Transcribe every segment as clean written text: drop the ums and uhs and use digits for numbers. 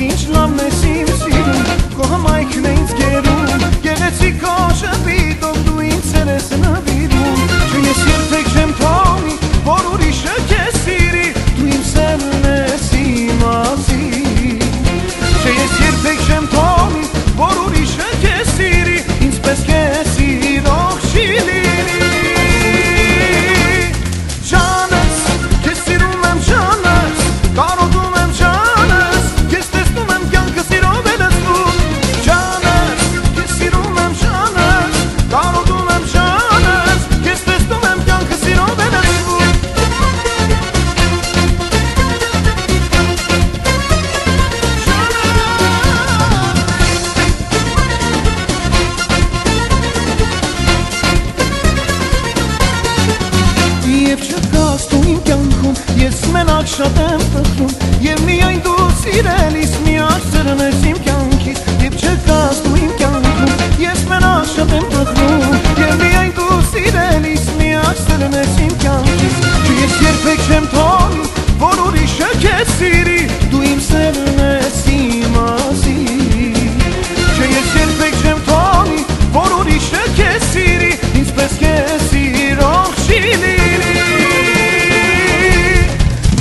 ինչ լավն ես իմ սիրում, քո հմայքն է ինձ գերում, գեղեցիկ քո շփիտով դու ինձ սերես նվիրում, չէ ես երբեք չեմ թողնի, որ ուրիշը քեզ սիրի, դու իմ սերն ես իմ ազիվ, չէ ես երբեք չեմ թողնի, որ ուրիշը քեզ սիրի, ինձպես քեզ սիրող չի լինի, ջանս, քեզ սիրում եմ ջանս, կարոտում եմ ջանս, քեզ տեսնում եմ կյանքը սիրով է լցվում, ջանս, քեզ սիրում եմ ջանս, կարոտում եմ ջանս, քեզ տեսնում եմ կյանքը սիրով է լցվում, Եվ չկաս դու իմ կյանքում, ես մենակ շատ եմ տխրում, և միայն դու սիրելիս միակ սերն ես իմ կյանքիս, և չկաս դու իմ կյանքում, ես մենակ շատ եմ տխրում, և միայն դու սիրելիս միակ սերն ես իմ կյանքիս, չէ ես երբեք չեմ թողնի, որ ուրիշը քեզ սիրի, դու իմ սերն ես իմ ազիվ, չէ ես երբեք չեմ թողնի, որ ուրիշը քեզ սիրի, ինձպես քեզ սիրող չի լինի,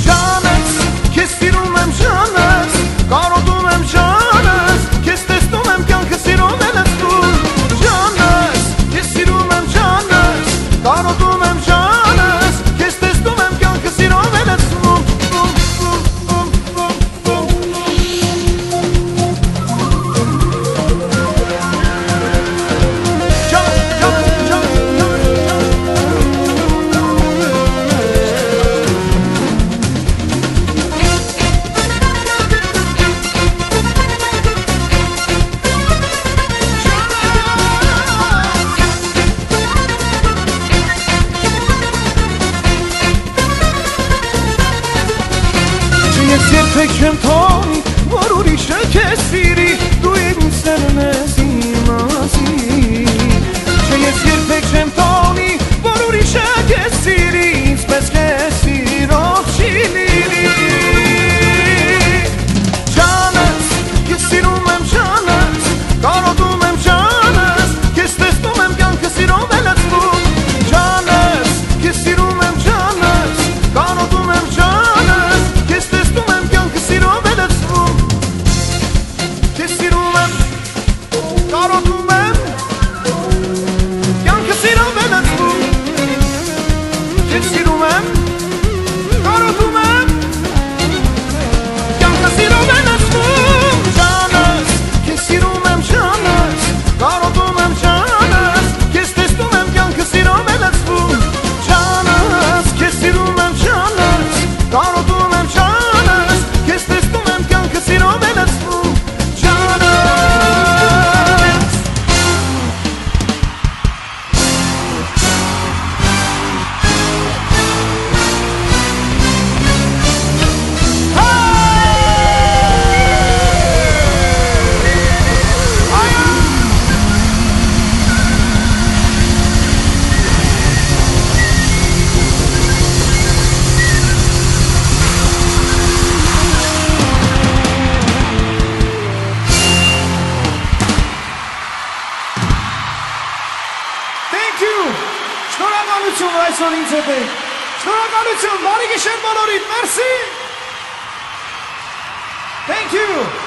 ջանս, քեզ սիրում եմ ջանս, կարոտում եմ ջանս, քեզ տեսնում եմ կյանքը սիրով է լցվում, ջանս, քեզ սիրում եմ ջանս, կարոտում եմ ջանս, քեզ տեսնում եմ կյանքը սիրով է լցվում, Ես երբեք չեմ թողնի, որ ուրիշը քեզ սիրի, դու իմ սերն ես իմ ազիվ, չէ ես երբեք չեմ թողնի, որ ուրիշը քեզ սիրի, ինձպես քեզ սիրող չի լինի, ջանս, քեզ սիրում եմ ջանս, կարոտում եմ ջանս, քեզ տեսնում եմ կյանքը սիրով է լցվում, ջանս, քեզ սիրում եմ ջանս, կարոտում եմ ջանս, քեզ տեսնում եմ կյանքը սիրով է լցվում, քեզ սիրում եմ, կարոտում եմ, կյանքը սիրով է լցվում, քեզ սիրում եմ, կարոտում եմ, կյանքը սիրով է լցվում, ջանս, քեզ սիրում եմ ջանս, կարոտում եմ ջանս, քեզ տեսնում եմ կյանքը սիրով է լցվում, ջանս, քեզ սիրում եմ ջանս, կարոտում եմ ջանս, քեզ տեսնում եմ կյանքը սիրով է լցվում, ջանս Thank you! Շնորհակալություն այսօր ինձ հետ եք, շնորհակալություն, բարի գիշեր բոլորիդ, մերսի! Thank you!